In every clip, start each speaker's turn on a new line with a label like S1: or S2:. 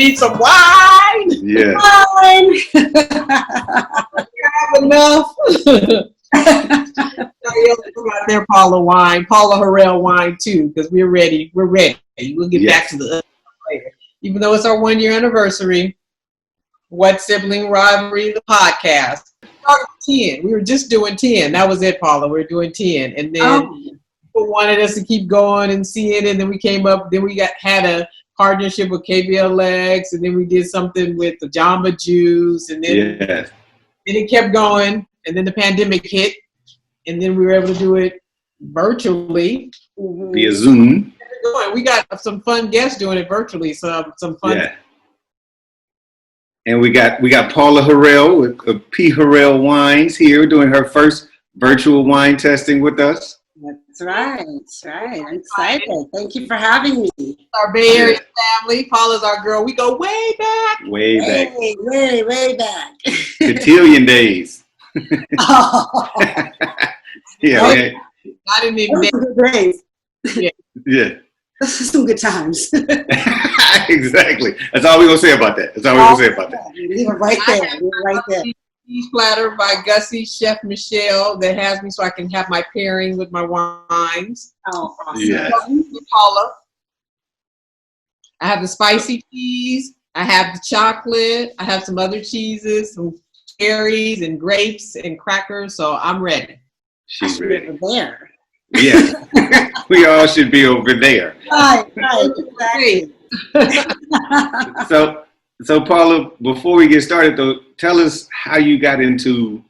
S1: need some wine.
S2: Yeah.
S1: Wine. Have enough. Out there, Paula wine, Paula Harrell wine too, because we're ready. We're ready. We'll get back to the other later. Even though it's our 1 year anniversary, What Sibling Rivalry, the podcast. We started 10. We were just doing 10. That was it, Paula. We were doing 10. And then people wanted us to keep going and seeing it. And then we came up, then we had a partnership with KBLX, and then we did something with the Jamba Juice, and then, then it kept going. And then the pandemic hit, and then we were able to do it virtually.
S2: Via Zoom.
S1: We got some fun guests doing it virtually, so some fun.
S2: Yeah. And we got Paula Harrell with P. Harrell Wines here doing her first virtual wine tasting with us.
S3: That's right. That's right. I'm excited. Thank you for having me.
S1: Our Bay Area family. Paula's our girl. We go way back.
S2: Way back.
S3: Way back.
S2: Cotillion days.
S3: Oh.
S2: Yeah.
S1: I didn't even know.
S3: Good days.
S2: Yeah.
S3: Some good times.
S2: Exactly. That's all we're going to say about that.
S3: We were right there.
S1: Cheese platter by Gussie, Chef Michelle, that has me so I can have my pairing with my wines.
S3: Oh, awesome.
S2: Yeah.
S1: Paula. I have the spicy cheese. I have the chocolate. I have some other cheeses, some cherries and grapes and crackers. So I'm ready.
S2: She's ready.
S3: Over there.
S2: Yeah. We all should be over there.
S3: Right, exactly.
S2: So Paula, before we get started though, tell us how you got into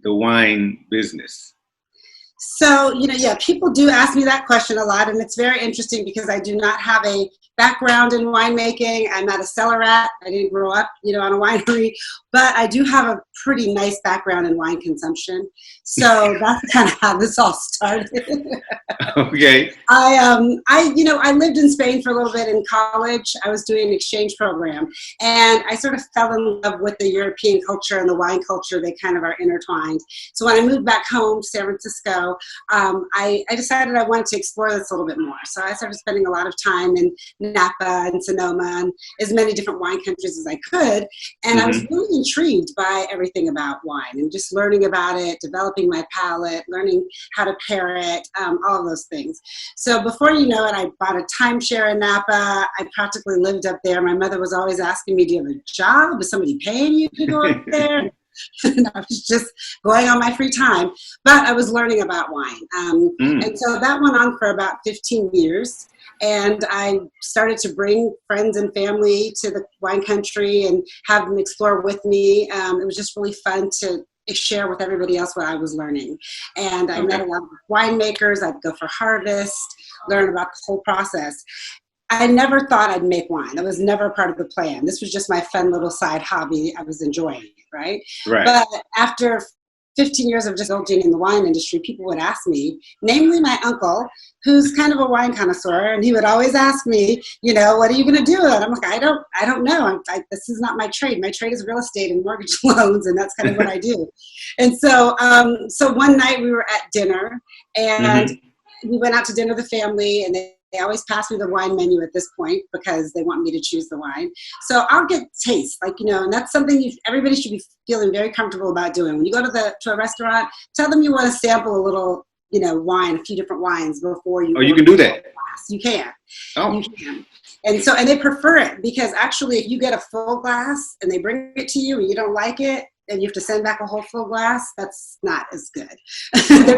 S2: the wine business.
S3: So, people do ask me that question a lot, and it's very interesting because I do not have a background in winemaking. I'm not a cellar rat. I didn't grow up, on a winery, but I do have a pretty nice background in wine consumption. So that's kind of how this all started.
S2: Okay.
S3: I lived in Spain for a little bit in college. I was doing an exchange program, and I sort of fell in love with the European culture and the wine culture. They kind of are intertwined. So when I moved back home to San Francisco, I decided I wanted to explore this a little bit more. So I started spending a lot of time in Napa and Sonoma and as many different wine countries as I could. And I was really intrigued by everything about wine and just learning about it, developing my palate, learning how to pair it, all of those things. So before you know it, I bought a timeshare in Napa. I practically lived up there. My mother was always asking me, do you have a job? Is somebody paying you to go up there? And I was just going on my free time, but I was learning about wine. And so that went on for about 15 years. And I started to bring friends and family to the wine country and have them explore with me. It was just really fun to share with everybody else what I was learning. And I met a lot of winemakers. I'd go for harvest, learn about the whole process. I never thought I'd make wine. That was never part of the plan. This was just my fun little side hobby. I was enjoying it, right? But after 15 years of just indulging in the wine industry, people would ask me, namely my uncle, who's kind of a wine connoisseur, and he would always ask me, what are you going to do with it? I'm like, I don't know. This is not my trade. My trade is real estate and mortgage loans, and that's kind of what I do. And so, one night we were at dinner, and we went out to dinner with the family, and they always pass me the wine menu at this point because they want me to choose the wine. So I'll get taste, and that's something everybody should be feeling very comfortable about doing. When you go to a restaurant, tell them you want to sample a little, wine, a few different wines before you.
S2: Oh, you can do that.
S3: You can.
S2: Oh.
S3: You can. And they prefer it because actually if you get a full glass and they bring it to you and you don't like it, and you have to send back a whole full glass, that's not as good.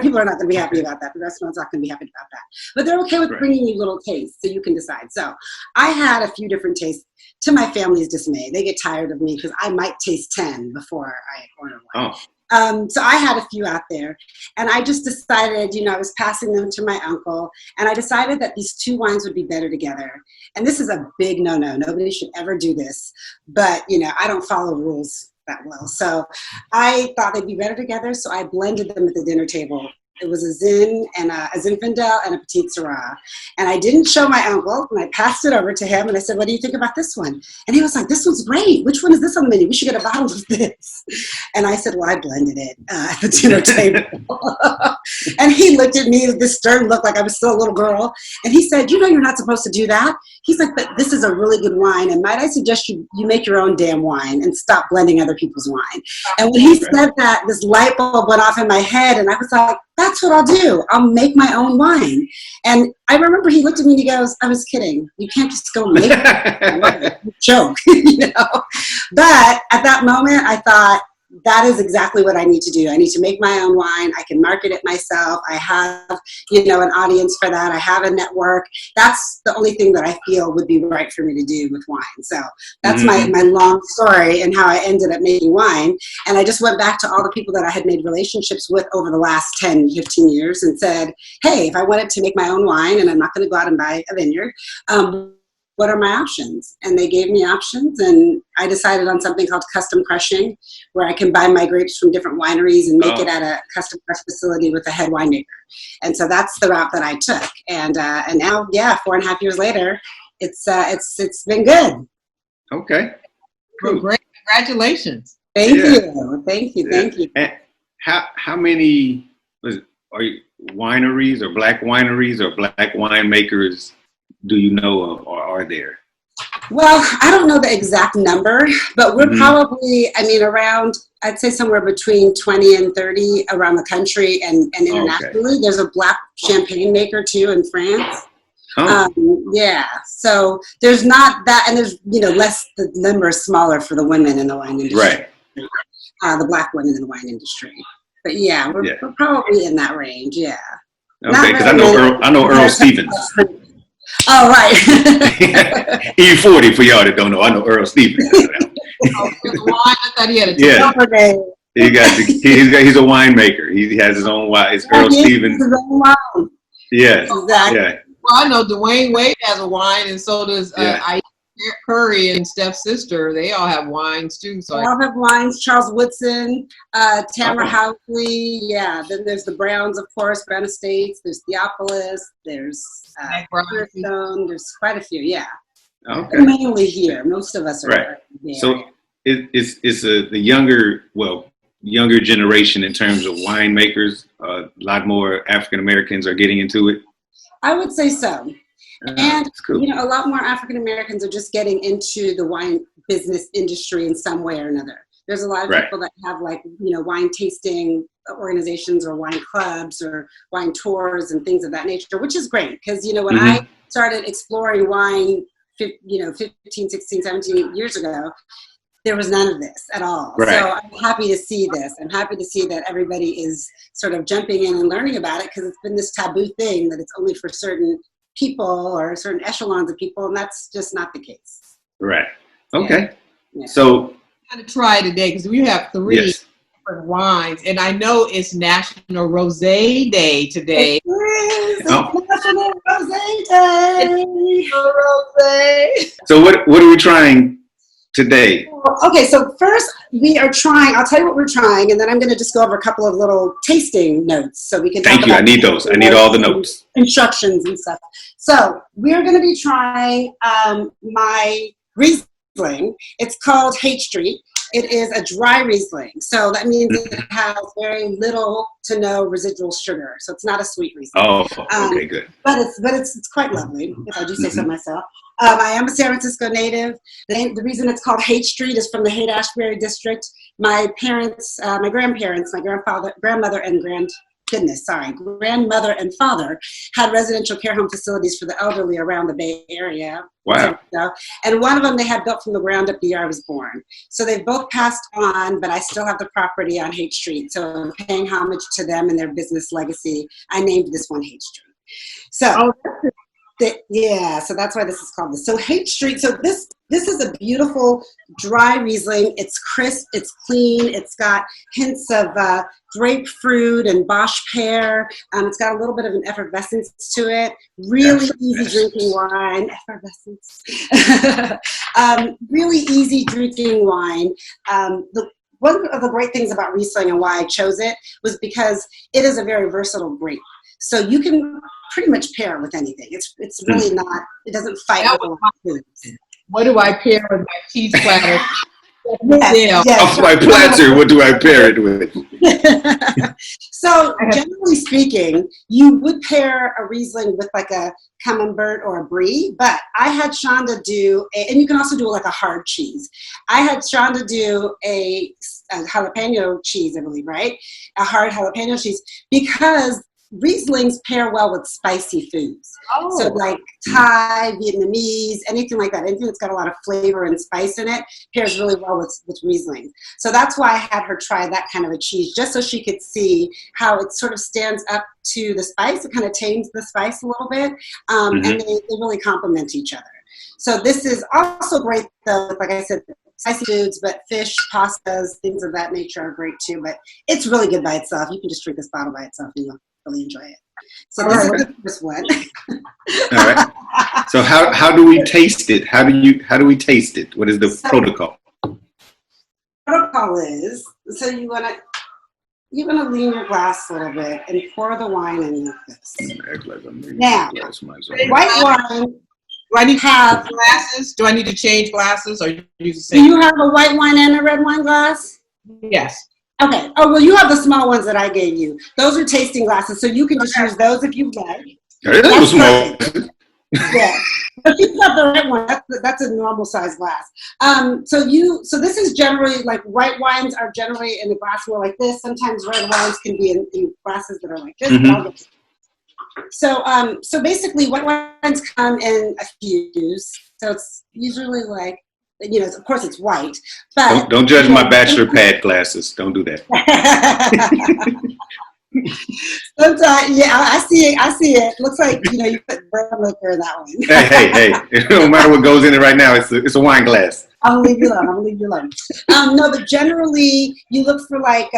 S3: People are not going to be happy about that. The restaurant's not going to be happy about that. But they're okay with bringing you little tastes so you can decide. So I had a few different tastes to my family's dismay. They get tired of me because I might taste 10 before I order one.
S2: Oh.
S3: So I had a few out there. And I just decided, I was passing them to my uncle. And I decided that these two wines would be better together. And this is a big no-no. Nobody should ever do this. But, I don't follow rules that well. So I thought they'd be better together. So I blended them at the dinner table It was a Zin and a Zinfandel and a Petite Syrah. And I didn't show my uncle, and I passed it over to him, and I said, what do you think about this one? And he was like, this one's great. Which one is this on the menu? We should get a bottle of this. And I said, well, I blended it at the dinner table. And he looked at me with this stern look like I was still a little girl. And he said, you know, you're not supposed to do that. He's like, but this is a really good wine. And might I suggest you make your own damn wine and stop blending other people's wine. And when he said that, this light bulb went off in my head. And I was like, that's what I'll do. I'll make my own wine. And I remember he looked at me and he goes, I was kidding. You can't just go make it. Joke, you know. But at that moment, I thought, that is exactly what I need to do. I need to make my own wine. I can market it myself. I have, you know, an audience for that. I have a network. That's the only thing that I feel would be right for me to do with wine. So that's my long story and how I ended up making wine. And I just went back to all the people that I had made relationships with over the last 10, 15 years and said, hey, if I wanted to make my own wine and I'm not going to go out and buy a vineyard, what are my options? And they gave me options, and I decided on something called custom crushing, where I can buy my grapes from different wineries and make it at a custom crush facility with a head winemaker. And so that's the route that I took. And now, 4.5 years later, it's been good.
S2: Okay. Cool.
S1: Well, great. Congratulations.
S3: Thank you.
S2: And how many are you, wineries or black winemakers do you know of, or are there?
S3: Well, I don't know the exact number, but we're probably, around, I'd say somewhere between 20 and 30 around the country and internationally. Okay. There's a black champagne maker too in France. So there's not that, and there's, less, the number is smaller for the women in the wine industry. Right. The black women in the wine industry. But we're probably in that range, Okay,
S2: because I know Earl Stevens.
S3: Oh, right.
S2: E40 for y'all that don't know. I know Earl Stevens.
S1: I thought he had a
S2: he's a winemaker. He has his own wine. It's Earl Stevens. His own wine. Yes. Exactly. Yeah.
S1: Well, I know Dwayne Wade has a wine, and so does Curry and Steph's sister. They all have wines too. So
S3: they all have wines. Charles Woodson, Tamara Housley. Yeah. Then there's the Browns, of course, Brown Estates. There's Theophilus. There's Stone. There's quite a few. Yeah. Okay. Mainly here. Most of us are there.
S2: So it's the younger generation in terms of winemakers. A lot more African Americans are getting into it.
S3: I would say so. And, cool. A lot more African Americans are just getting into the wine business industry in some way or another. There's a lot of people that have wine tasting organizations or wine clubs or wine tours and things of that nature, which is great. Because, when I started exploring wine, 15, 16, 17 years ago, there was none of this at all. Right. So I'm happy to see this. I'm happy to see that everybody is sort of jumping in and learning about it, because it's been this taboo thing that it's only for certain people or certain echelons of people, and that's just not the case.
S2: Right. Okay. Yeah. So
S1: I'm going to try today because we have 3 different wines, and I know it's National Rosé Day today.
S3: It is. It's National Rosé Day.
S1: Rosé.
S2: So what are we trying today?
S3: Okay, so first we are trying, I'll tell you what we're trying, and then I'm going to just go over a couple of little tasting notes so we can
S2: Thank you. I need those. I need all the notes.
S3: Instructions and stuff. So we're going to be trying my Riesling. It's called Hate Street. It is a dry Riesling. So that means it has very little to no residual sugar. So it's not a sweet Riesling.
S2: Oh, okay, good.
S3: But it's quite lovely, if I do say so myself. I am a San Francisco native. The reason it's called Hate Street is from the Haight-Ashbury district. My parents, my grandparents, my grandmother and grandmother and father had residential care home facilities for the elderly around the Bay Area.
S2: Wow.
S3: And one of them they had built from the ground up the year I was born. So they've both passed on, but I still have the property on Haight Street. So I'm paying homage to them and their business legacy. I named this one Haight Street. So so that's why this is called this. So Haight Street, so this is a beautiful dry Riesling. It's crisp, it's clean, it's got hints of grapefruit and Bosch pear. It's got a little bit of an effervescence to it. Really easy drinking wine. Effervescence. Really easy drinking wine. one of the great things about Riesling and why I chose it was because it is a very versatile grape. So you can pretty much pair it with anything. It's really not, it doesn't fight with a lot of foods.
S1: What do I pair with my cheese platter?
S2: Off my platter, what do I pair it with?
S3: So generally speaking, you would pair a Riesling with like a Camembert or a Brie, but I had Shonda do, and you can also do like a hard cheese. I had Shonda do a jalapeno cheese, I believe, right? A hard jalapeno cheese, because Rieslings pair well with spicy foods. Oh. So like Thai, Vietnamese, anything like that. Anything that's got a lot of flavor and spice in it pairs really well with Riesling. So that's why I had her try that kind of a cheese, just so she could see how it sort of stands up to the spice. It kind of tames the spice a little bit. And they really complement each other. So this is also great, though, like I said, spicy foods, but fish, pastas, things of that nature are great too. But it's really good by itself. You can just drink this bottle by itself and you'll really enjoy it. So this is the first one.
S2: All right. So how do we taste it? How do we taste it? What is the protocol?
S3: Protocol is, so you're gonna lean your glass a little bit and pour the wine in like this. Now, white wine.
S1: Do I need to have glasses? Do I need to change glasses, or use the same?
S3: Do you have a white wine and a red wine glass?
S1: Yes.
S3: Okay. Oh, well, you have the small ones that I gave you. Those are tasting glasses, so you can just use those if you like.
S2: That's small.
S3: Yeah. If you have the right one, that's a normal size glass. So this is generally, like, white wines are generally in a glassware like this. Sometimes red wines can be in glasses that are like this. Mm-hmm. So basically, white wines come in a fuse. So it's usually like, of course it's white. But
S2: don't judge my bachelor pad glasses. Don't do that.
S3: Sometimes, yeah, I see it. Looks like you put brown liquor in that one.
S2: hey! It don't matter what goes in it right now. It's a wine glass.
S3: I'll leave you alone. No, but generally you look for like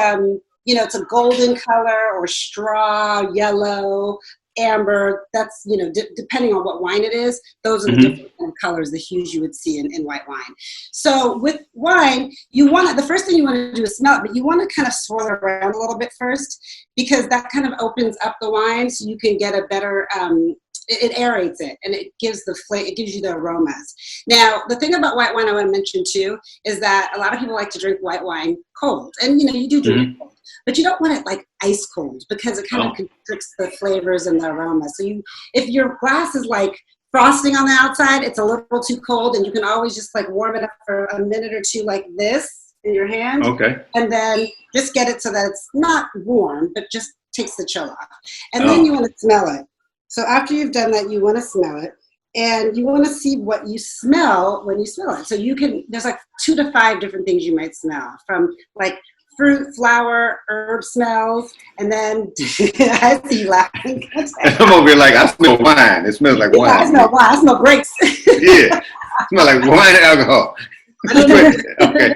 S3: it's a golden color or straw, yellow, amber. That's depending on what wine it is. Those are the different kind of colors, the hues you would see in white wine. So with wine, the first thing you want to do is smell it, but you want to kind of swirl it around a little bit first, because that kind of opens up the wine, so you can get a better. It aerates it, and it gives it gives you the aromas. Now, the thing about white wine I want to mention too is that a lot of people like to drink white wine cold, and you do drink it cold, but you don't want it like ice cold, because it kind of constricts the flavors and the aroma. So if your glass is like frosting on the outside, it's a little too cold, and you can always just like warm it up for a minute or two like this in your hand. Okay. And then just get it so that it's not warm, but just takes the chill off. And then you want to smell it. So after you've done that, you want to smell it, and you want to see what you smell when you smell it. So there's like 2 to 5 different things you might smell, from like fruit, flower, herb smells, and then I see you laughing.
S2: I'm over here like, I smell wine. It smells like wine.
S3: I smell wine. I smell grapes.
S2: Yeah, it smells like wine and alcohol. Okay.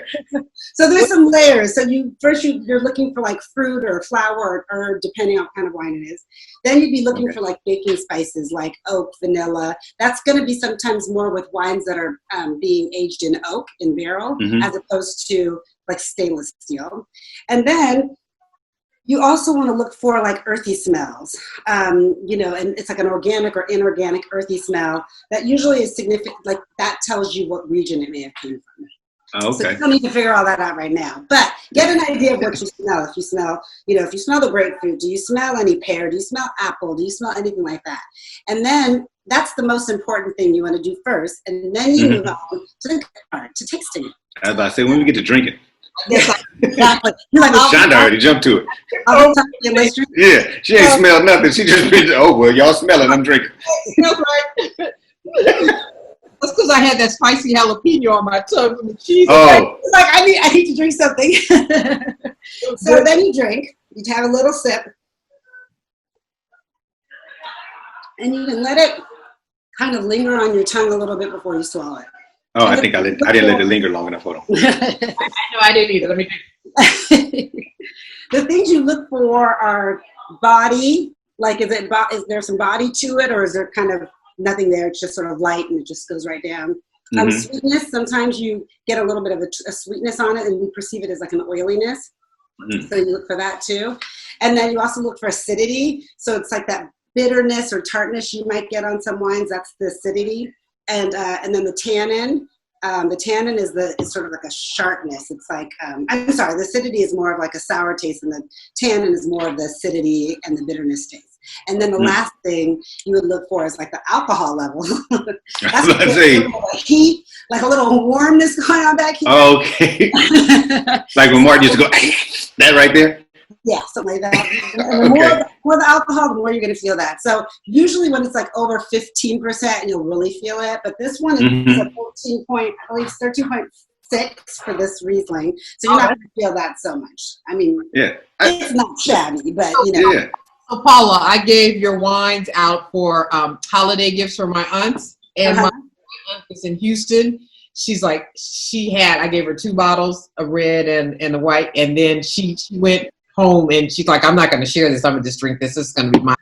S3: So there's some layers. So you're looking for like fruit or flower or herb, depending on what kind of wine it is. Then you'd be looking for like baking spices like oak, vanilla. That's going to be sometimes more with wines that are being aged in oak, in barrel, as opposed to like stainless steel. And then you also want to look for like earthy smells, and it's like an organic or inorganic earthy smell that usually is significant. Like that tells you what region it may have come from.
S2: Oh, okay.
S3: So you don't need to figure all that out right now, but get an idea of what you smell. If you smell, if you smell the grapefruit, do you smell any pear? Do you smell apple? Do you smell anything like that? And then that's the most important thing you want to do first, and then you move on to the part, to tasting it.
S2: I was about to say, when we get to drinking.
S3: Yes, exactly. You're like,
S2: Shonda already jumped to it.
S3: Yeah,
S2: she ain't smelled nothing. She just been, well, y'all smelling, I'm drinking.
S1: That's right. That's because I had that spicy jalapeno on my tongue from the cheese.
S3: Oh. It's like, I need to drink something. So then you drink. You have a little sip. And you can let it kind of linger on your tongue a little bit before you swallow it.
S2: Oh, I think I didn't let it linger long enough. Hold on.
S1: No, I didn't either. Let me
S3: The things you look for are body. Like, is there some body to it, or is there kind of nothing there? It's just sort of light and it just goes right down. Sweetness, sometimes you get a little bit of a sweetness on it, and we perceive it as like an oiliness. So you look for that too. And then you also look for acidity. So it's like that bitterness or tartness you might get on some wines. That's the acidity. And then the tannin. The tannin is sort of like a sharpness. It's like, I'm sorry, the acidity is more of like a sour taste, and the tannin is more of the acidity and the bitterness taste. And then the last thing you would look for is like the alcohol level. That's heat, like a little warmness going on back here.
S2: Okay. Like when Martin used to go, that right there?
S3: Yeah, something like that. And the more the alcohol, the more you're going to feel that. So usually when it's like over 15%, you'll really feel it. But this one is a 13.6 for this Riesling. So you're not going to feel that so much. I mean, it's not shabby, but you know.
S2: Yeah.
S1: So Paula, I gave your wines out for holiday gifts for my aunts, and my aunt is in Houston. She's like, I gave her 2 bottles, a red and a white, and then she went home and she's like, I'm not going to share this. I'm going to just drink this. This is going to be mine.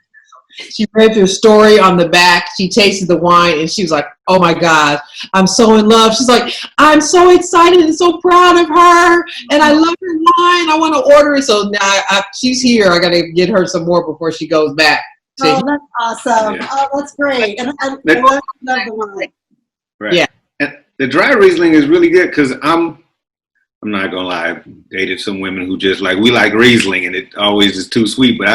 S1: She read your story on the back. She tasted the wine and she was like, oh my God, I'm so in love. She's like, I'm so excited and so proud of her. And I love her wine. I want to order it. So now she's here. I got to get her some more before she goes back.
S3: Oh, that's awesome. Yeah. Oh, that's great. And I love the wine.
S2: Right. Yeah. And the dry Riesling is really good because I'm not gonna lie, I've dated some women who just like, we like Riesling and it always is too sweet, but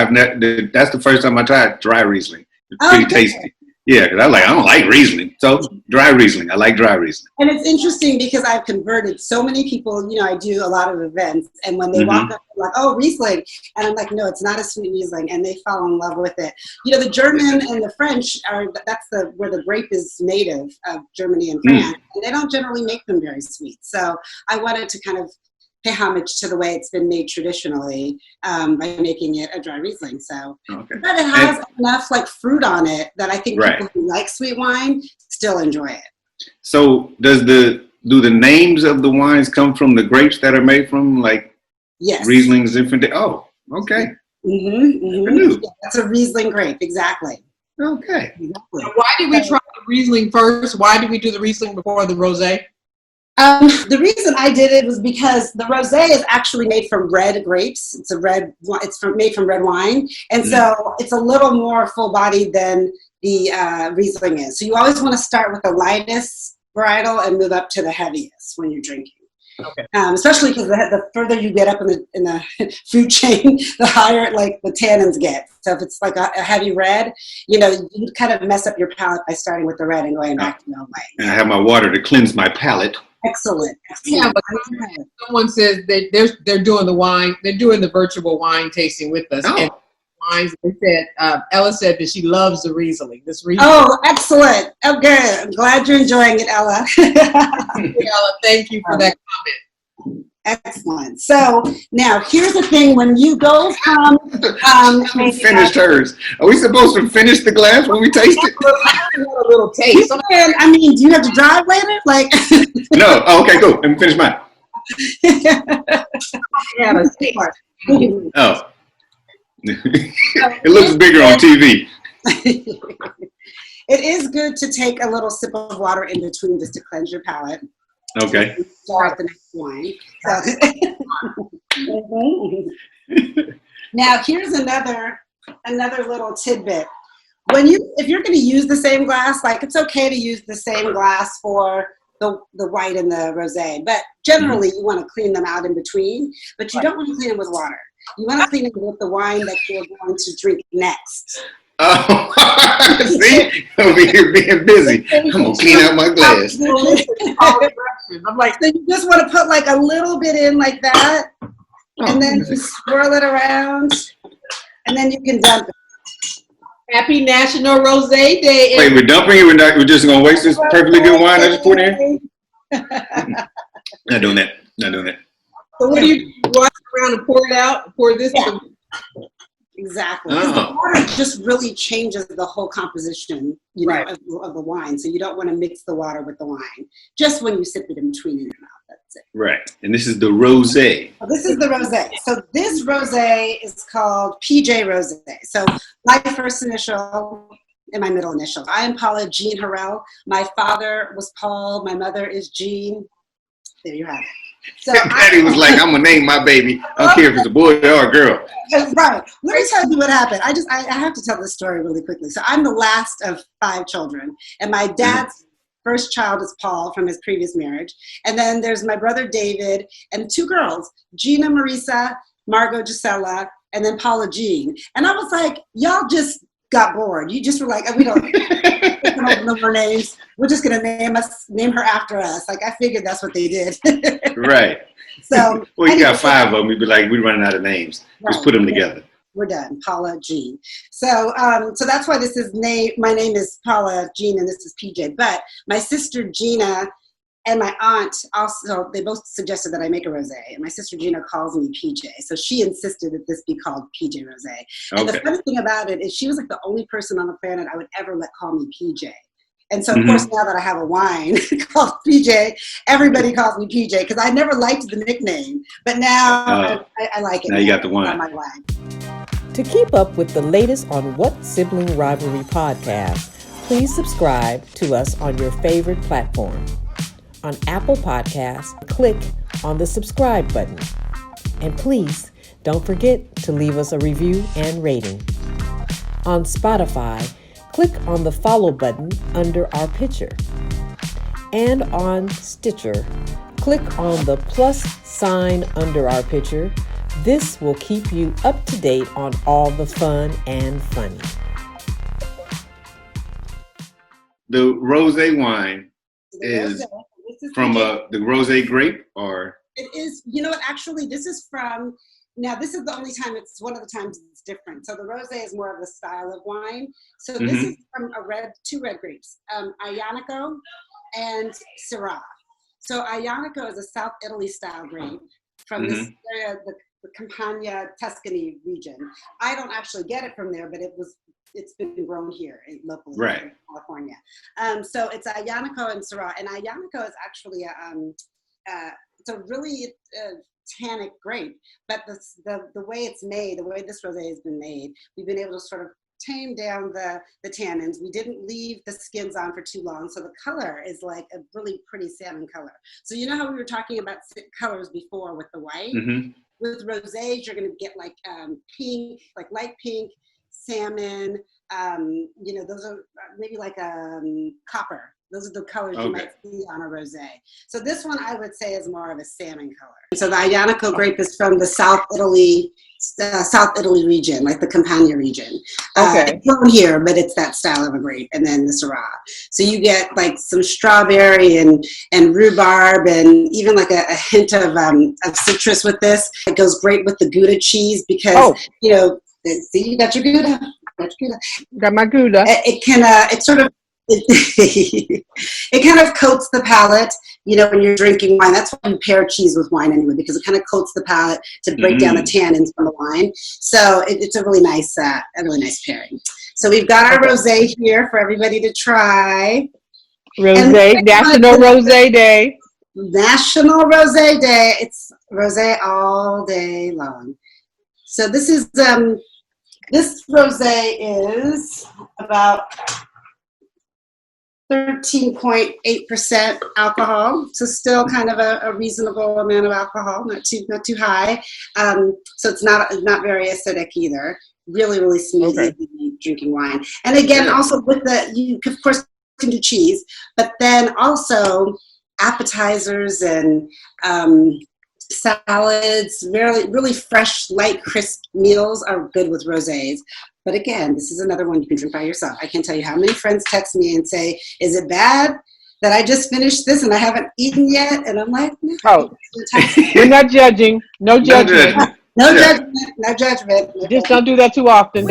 S2: that's the first time I tried dry Riesling. It's pretty tasty. Yeah, because I don't like Riesling. So dry Riesling, I like dry Riesling.
S3: And it's interesting because I've converted so many people, you know, I do a lot of events, and when they walk up, they're like, oh, Riesling. And I'm like, no, it's not a sweet Riesling. And they fall in love with it. You know, the German and the French that's where the grape is native of Germany and France. And they don't generally make them very sweet. So I wanted to kind of pay homage to the way it's been made traditionally by making it a dry Riesling. So, but it has enough like fruit on it that I think people who like sweet wine still enjoy it.
S2: So do the names of the wines come from the grapes that are made from, like Riesling's different? Oh, okay.
S3: Yeah, that's a Riesling grape, exactly.
S2: Okay.
S3: Exactly.
S1: Now, why did we try the Riesling first? Why did we do the Riesling before the Rosé?
S3: The reason I did it was because the rosé is actually made from red grapes. It's made from red wine, and so it's a little more full-bodied than the Riesling is. So you always want to start with the lightest varietal and move up to the heaviest when you're drinking. Okay. Especially because the further you get up in the food chain, the higher like the tannins get. So if it's like a heavy red, you know, you kind of mess up your palate by starting with the red and going back to the white.
S2: And I have my water to cleanse my palate.
S3: Excellent.
S1: Yeah, but someone says that they're doing the wine, they're doing the virtual wine tasting with us. And wines, they said, Ella said that she loves the Riesling. This Riesling.
S3: Oh, excellent. Oh, good. I'm glad you're enjoying it, Ella.
S1: Ella, thank you for that comment.
S3: Excellent. So now here's the thing: when you go from
S2: finished hers. Are we supposed to finish the glass when we taste it?
S1: A little taste.
S3: I mean, do you have to drive later? Like
S2: no. Oh, okay, cool. Let me finish mine. Oh. It looks bigger on TV.
S3: It is good to take a little sip of water in between just to cleanse your palate.
S2: Okay.
S3: Start the next wine. So. Now here's another little tidbit. If you're going to use the same glass, like it's okay to use the same glass for the white and the rosé, but generally you want to clean them out in between, but you don't want to clean them with water. You want to clean it with the wine that you're going to drink next.
S2: Oh, see? Over here being busy. I'm going to clean out my glass.
S3: I'm like, so you just want to put like a little bit in like that, and then you swirl it around, and then you can dump it.
S1: Happy National Rosé Day.
S2: Wait, we're dumping it? We're just going to waste this perfectly good wine I just poured in? Not doing that.
S3: So
S1: what do you walk around and pour it out? Pour this?
S3: Yeah. Exactly. The water just really changes the whole composition, you know, of the wine. So you don't want to mix the water with the wine. Just when you sip it in between your mouth. That's it.
S2: Right. And this is the rosé.
S3: So this is the rosé. So this rosé is called PJ Rosé. So my first initial, and my middle initials. I am Paula Jean Harrell. My father was Paul. My mother is Jean. There you have it. So
S2: Daddy was like, I'm gonna name my baby. I don't care if it's a boy or a girl.
S3: Right. Let me tell you what happened. I have to tell this story really quickly. So I'm the last of 5 children, and my dad's first child is Paul from his previous marriage. And then there's my brother David and 2 girls, Gina Marisa, Margot Gisela, and then Paula Jean. And I was like, y'all just got bored. You just were like, we don't know her names. We're just gonna name her after us. Like, I figured that's what they did.
S2: Right.
S3: So
S2: well, you got 5 of them. You'd be like, we're running out of names.
S3: Right.
S2: Just put them together.
S3: We're done. Paula Jean. So that's why this is my name is Paula Jean, and this is PJ. But my sister Gina and my aunt also, they both suggested that I make a rosé. And my sister Gina calls me PJ. So she insisted that this be called PJ Rosé. And the funny thing about it is she was like the only person on the planet I would ever let call me PJ. And so, of course, now that I have a wine called PJ, everybody calls me PJ because I never liked the nickname. But now I like it.
S2: Now you got the wine.
S3: My wine.
S4: To keep up with the latest on What Sibling Rivalry podcast, please subscribe to us on your favorite platform. On Apple Podcasts, click on the subscribe button. And please don't forget to leave us a review and rating. On Spotify, click on the follow button under our picture. And on Stitcher, click on the plus sign under our picture. This will keep you up to date on all the fun and funny.
S2: The rosé wine is from the rosé grape, or?
S3: It is, you know what, actually, this is from, now this is the only time, it's one of the times it's different. So the rosé is more of the style of wine. So this is from 2 red grapes, Ayanico and Syrah. So Ayanico is a South Italy style grape from this area, the Campania, Tuscany region. I don't actually get it from there, but it's been grown here locally in California. So it's Ayanico and Syrah, and Ayanico is actually it's a really tannic grape, but the way it's made, the way this rosé has been made, we've been able to sort of tame down the tannins. We didn't leave the skins on for too long, so the color is like a really pretty salmon color. So you know how we were talking about colors before with the white? With rosés, you're going to get like pink, like light pink, salmon, those are maybe like copper. Those are the colors you might see on a rosé. So this one I would say is more of a salmon color. So the Ayanico grape is from the South Italy region, like the Campania region. It's grown here, but it's that style of a grape. And then the Syrah. So you get like some strawberry and rhubarb and even like a hint of citrus with this. It goes great with the Gouda cheese because, see, you got your Gouda.
S1: Got my Gouda.
S3: It kind of coats the palate, when you're drinking wine. That's why you pair cheese with wine anyway, because it kind of coats the palate to break down the tannins from the wine. So it's a really nice pairing. So we've got our rosé here for everybody to try.
S1: Rosé, National Rosé Day.
S3: National Rosé Day. It's rosé all day long. So this is this rosé is about 13.8% alcohol, so still kind of a reasonable amount of alcohol, not too high. So it's not very acidic either. Really, really smooth drinking wine. And again, also with you of course can do cheese, but then also appetizers and salads, really fresh, light, crisp meals are good with rosés. But again, this is another one you can drink by yourself. I can't tell you how many friends text me and say, is it bad that I just finished this and I haven't eaten yet? And I'm like, no.
S1: We're not judging. No judgment.
S3: No judgment.
S1: Just don't do that too often.